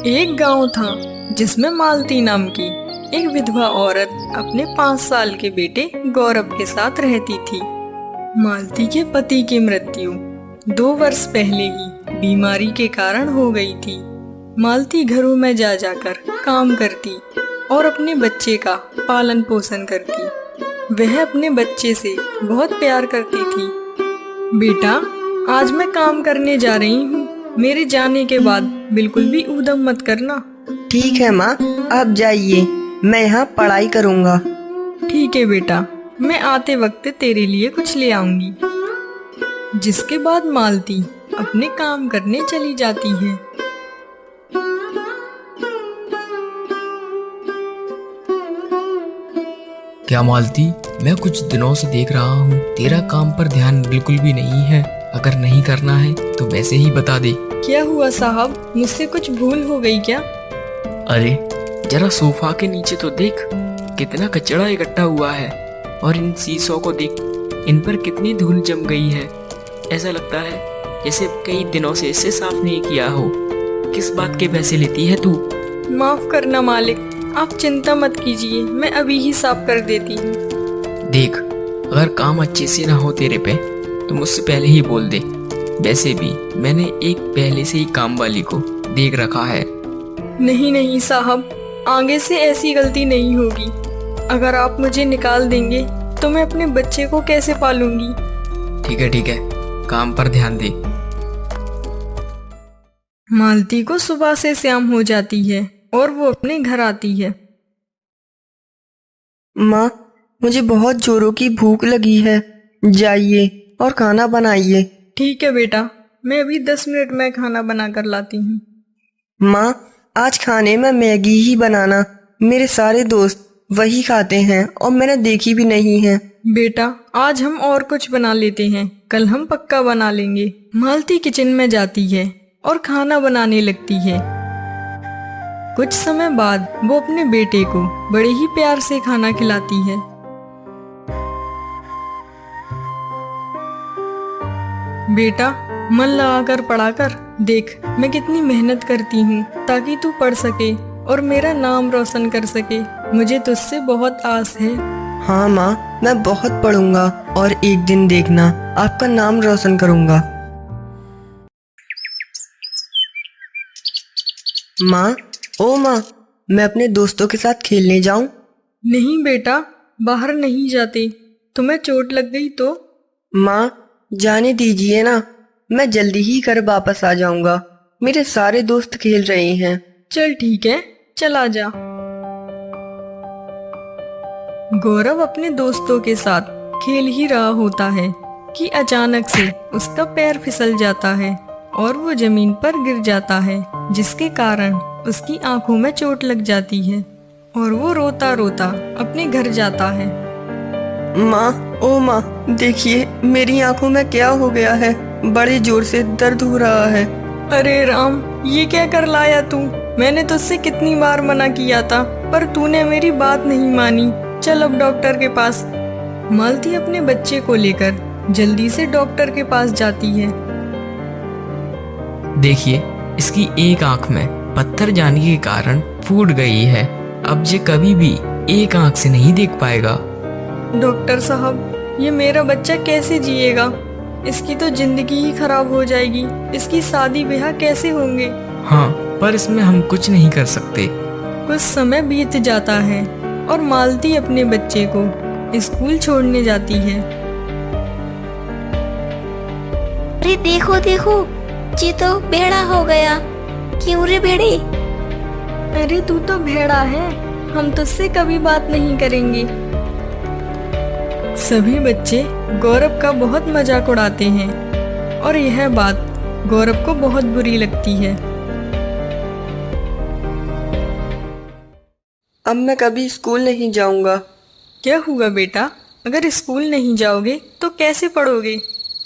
एक गांव था जिसमें मालती नाम की एक विधवा औरत अपने 5 साल के बेटे गौरव के साथ रहती थी। मालती के पति की मृत्यु 2 वर्ष पहले ही बीमारी के कारण हो गई थी। मालती घरों में जा जाकर काम करती और अपने बच्चे का पालन पोषण करती। वह अपने बच्चे से बहुत प्यार करती थी। बेटा, आज मैं काम करने जा रही हूँ। मेरे जाने के बाद बिल्कुल भी ऊधम मत करना। ठीक है माँ, आप जाइए, मैं यहाँ पढ़ाई करूँगा। ठीक है बेटा, मैं आते वक्त तेरे लिए कुछ ले आऊंगी। जिसके बाद मालती अपने काम करने चली जाती है। क्या मालती, मैं कुछ दिनों से देख रहा हूँ तेरा काम पर ध्यान बिल्कुल भी नहीं है। अगर नहीं करना है तो वैसे ही बता दे। क्या हुआ साहब, मुझसे कुछ भूल हो गई क्या? अरे जरा सोफा के नीचे तो देख, कितना कचरा इकट्ठा हुआ है। और इन शीशों को देख, इन पर कितनी धूल जम गई है। ऐसा लगता है जैसे कई दिनों से इसे साफ नहीं किया हो। किस बात के पैसे लेती है तू? माफ करना मालिक, आप चिंता मत कीजिए, मैं अभी ही साफ कर देती हूँ। देख, अगर काम अच्छे से ना हो तेरे पे तो मुझसे पहले ही बोल दे। वैसे भी मैंने एक पहले से ही काम वाली को देख रखा है। नहीं नहीं साहब, आगे से ऐसी गलती नहीं होगी। अगर आप मुझे निकाल देंगे तो मैं अपने बच्चे को कैसे पालूंगी? ठीक है, काम पर ध्यान दे। मालती को सुबह से शाम हो जाती है और वो अपने घर आती है। माँ, मुझे बहुत जोरों की भूख लगी है, जाइए और खाना बनाइए। ठीक है बेटा, मैं अभी 10 मिनट में खाना बना कर लाती हूँ। माँ, आज खाने में मैगी ही बनाना, मेरे सारे दोस्त वही खाते हैं और मैंने देखी भी नहीं है। बेटा, आज हम और कुछ बना लेते हैं, कल हम पक्का बना लेंगे। मालती किचन में जाती है और खाना बनाने लगती है। कुछ समय बाद वो अपने बेटे को बड़े ही प्यार से खाना खिलाती है। बेटा, मन लगाकर पढ़ा कर देख, मैं कितनी मेहनत करती हूँ ताकि तू पढ़ सके और मेरा नाम रोशन कर सके। मुझे तुझसे बहुत आस है। हाँ माँ, मैं बहुत पढ़ूंगा और एक दिन देखना आपका नाम रोशन करूंगा। माँ, ओ माँ, मैं अपने दोस्तों के साथ खेलने जाऊं? नहीं बेटा, बाहर नहीं जाते, तुम्हें चोट लग गई तो? माँ, जाने दीजिए ना, मैं जल्दी ही घर वापस आ जाऊंगा। मेरे सारे दोस्त खेल रहे हैं। चल ठीक है, चला जा। गौरव अपने दोस्तों के साथ खेल ही रहा होता है कि अचानक से उसका पैर फिसल जाता है और वो जमीन पर गिर जाता है, जिसके कारण उसकी आंखों में चोट लग जाती है और वो रोता रोता अपने घर जाता है। माँ, ओ माँ, देखिए मेरी आंखों में क्या हो गया है, बड़े जोर से दर्द हो रहा है। अरे राम, ये क्या कर लाया तू? मैंने तुझसे कितनी बार मना किया था, पर तूने मेरी बात नहीं मानी। चल अब डॉक्टर के पास। मालती अपने बच्चे को लेकर जल्दी से डॉक्टर के पास जाती है। देखिए, इसकी एक आंख में पत्थर जाने के कारण फूट गई है। अब ये कभी भी एक आंख से नहीं देख पाएगा। डॉक्टर साहब, ये मेरा बच्चा कैसे जिएगा? इसकी तो जिंदगी ही खराब हो जाएगी। इसकी शादी ब्याह कैसे होंगे? हाँ, पर इसमें हम कुछ नहीं कर सकते। कुछ समय बीत जाता है और मालती अपने बच्चे को स्कूल छोड़ने जाती है। अरे देखो देखो, ये तो भेड़ा हो गया। क्यों रे भेड़े? अरे तू तो भेड़ा है, हम तुझसे कभी बात नहीं करेंगे। सभी बच्चे गौरव का बहुत मजाक उड़ाते हैं और यह बात गौरव को बहुत बुरी लगती है। अब मैं कभी स्कूल नहीं जाऊंगा। क्या हुआ बेटा? अगर स्कूल नहीं जाओगे तो कैसे पढ़ोगे?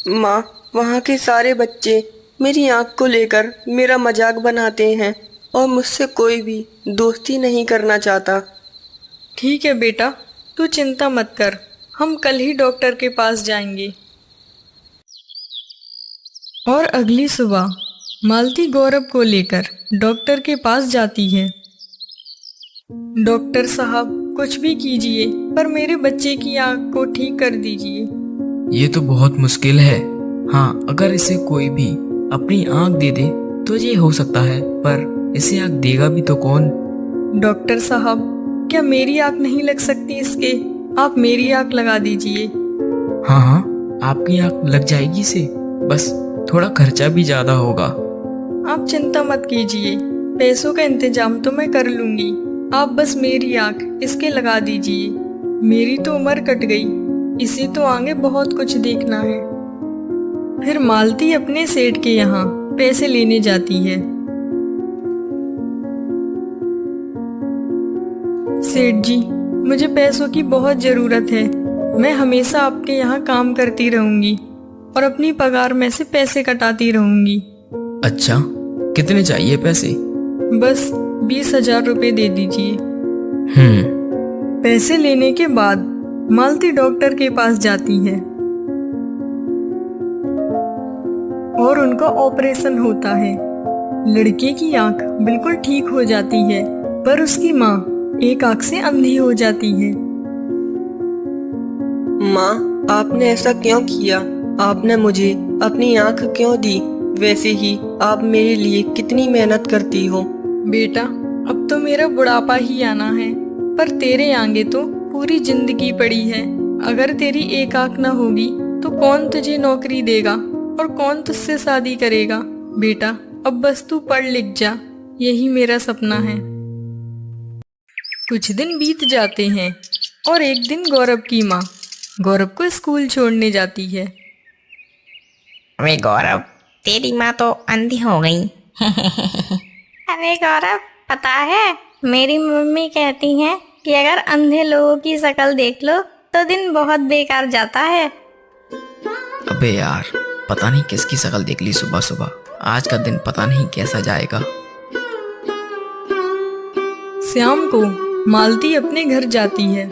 माँ, वहाँ के सारे बच्चे मेरी आँख को लेकर मेरा मजाक बनाते हैं और मुझसे कोई भी दोस्ती नहीं करना चाहता। ठीक है बेटा, तू चिंता मत कर, हम कल ही डॉक्टर के पास जाएंगे। और अगली सुबह मालती गौरव को लेकर डॉक्टर के पास जाती है। डॉक्टर साहब, कुछ भी कीजिए पर मेरे बच्चे की आंख को ठीक कर दीजिए। ये तो बहुत मुश्किल है। हाँ, अगर इसे कोई भी अपनी आंख दे दे तो ये हो सकता है, पर इसे आंख देगा भी तो कौन? डॉक्टर साहब, क्या मेरी आंख नहीं लग सकती इसके? आप मेरी आंख लगा दीजिए। हाँ हाँ, आपकी आंख लग जाएगी इसे, बस थोड़ा खर्चा भी ज्यादा होगा। आप चिंता मत कीजिए, पैसों का इंतजाम तो मैं कर लूंगी। आप बस मेरी आंख इसके लगा दीजिए। मेरी तो उम्र कट गई, इसे तो आगे बहुत कुछ देखना है। फिर मालती अपने सेठ के यहाँ पैसे लेने जाती है। सेठ जी, मुझे पैसों की बहुत जरूरत है। मैं हमेशा आपके यहाँ काम करती रहूंगी और अपनी पगार में से पैसे कटाती रहूंगी। अच्छा, कितने चाहिए पैसे? बस 20,000 रुपए दे दीजिए। पैसे लेने के बाद मालती डॉक्टर के पास जाती है और उनका ऑपरेशन होता है। लड़के की आंख बिल्कुल ठीक हो जाती है, पर उसकी माँ एक आंख से अंधी हो जाती है। माँ, आपने ऐसा क्यों किया? आपने मुझे अपनी आंख क्यों दी? वैसे ही आप मेरे लिए कितनी मेहनत करती हो। बेटा, अब तो मेरा बुढ़ापा ही आना है, पर तेरे आगे तो पूरी जिंदगी पड़ी है। अगर तेरी एक आंख ना होगी तो कौन तुझे नौकरी देगा और कौन तुझसे शादी करेगा? बेटा, अब बस तू पढ़ लिख जा, यही मेरा सपना है। कुछ दिन बीत जाते हैं और एक दिन गौरव की माँ गौरव को स्कूल छोड़ने जाती है। अरे गौरव, तेरी माँ तो अंधी हो गई। अरे गौरव, पता है मेरी मम्मी कहती हैं कि अगर अंधे लोगों की शक्ल देख लो तो दिन बहुत बेकार जाता है। अबे यार, पता नहीं किसकी शक्ल देख ली सुबह सुबह। आज का दिन पता नहीं कैसा जाएगा। शाम को मालती अपने घर जाती है।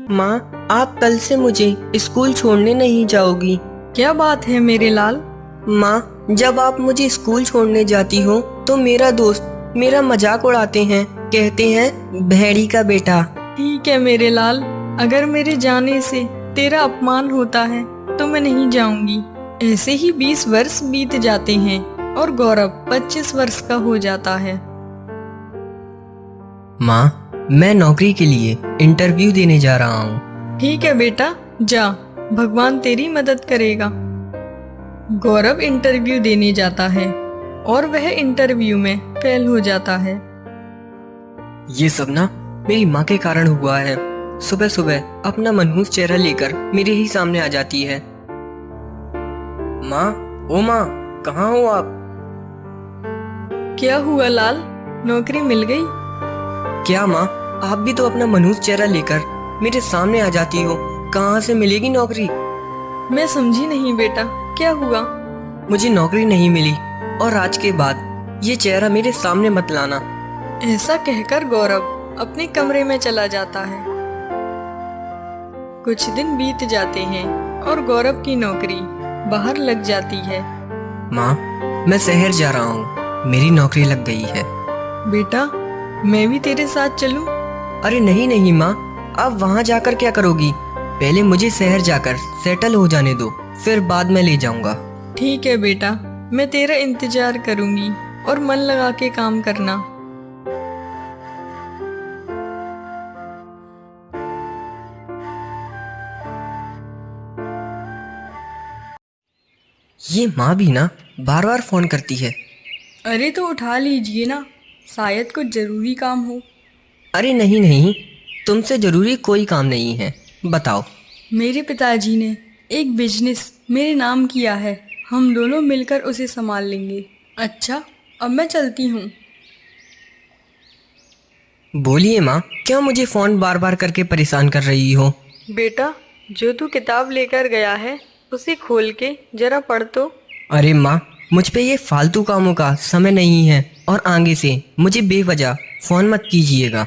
माँ, आप कल से मुझे स्कूल छोड़ने नहीं जाओगी? क्या बात है मेरे लाल? माँ, जब आप मुझे स्कूल छोड़ने जाती हो तो मेरा दोस्त मेरा मजाक उड़ाते हैं, कहते हैं भेड़ी का बेटा। ठीक है मेरे लाल, अगर मेरे जाने से तेरा अपमान होता है तो मैं नहीं जाऊंगी। ऐसे ही 20 वर्ष बीत जाते हैं और गौरव 25 वर्ष का हो जाता है। माँ, मैं नौकरी के लिए इंटरव्यू देने जा रहा हूँ। ठीक है बेटा, जा, भगवान तेरी मदद करेगा। गौरव इंटरव्यू देने जाता है और वह इंटरव्यू में फेल हो जाता है। ये सब ना मेरी माँ के कारण हुआ है। सुबह सुबह अपना मनहूस चेहरा लेकर मेरे ही सामने आ जाती है। माँ, ओ माँ, कहाँ हो आप? क्या हुआ लाल, नौकरी मिल गई? क्या माँ, आप भी तो अपना मनहूस चेहरा लेकर मेरे सामने आ जाती हो। कहाँ से मिलेगी नौकरी? मैं समझी नहीं बेटा, क्या हुआ? मुझे नौकरी नहीं मिली और आज के बाद ये चेहरा मेरे सामने मत लाना। ऐसा कहकर गौरव अपने कमरे में चला जाता है। कुछ दिन बीत जाते हैं और गौरव की नौकरी बाहर लग जाती है। माँ, मैं शहर जा रहा हूँ, मेरी नौकरी लग गई है। बेटा, मैं भी तेरे साथ चलूं? अरे नहीं नहीं माँ, आप वहाँ जाकर क्या करोगी? पहले मुझे शहर जाकर सेटल हो जाने दो, फिर बाद में ले जाऊंगा। ठीक है बेटा, मैं तेरा इंतजार करूंगी और मन लगा के काम करना। ये माँ भी ना बार बार फोन करती है। अरे तो उठा लीजिए ना, शायद कुछ जरूरी काम हो। अरे नहीं नहीं, तुमसे जरूरी कोई काम नहीं है, बताओ। मेरे पिताजी ने एक बिजनेस मेरे नाम किया है, हम दोनों मिलकर उसे संभाल लेंगे। अच्छा, अब मैं चलती हूँ। बोलिए माँ, क्या मुझे फोन बार बार करके परेशान कर रही हो? बेटा, जो तू किताब लेकर गया है उसे खोल के जरा पढ़ तो। अरे माँ, मुझ पे ये फालतू कामों का समय नहीं है और आगे से मुझे बेवजह फोन मत कीजिएगा।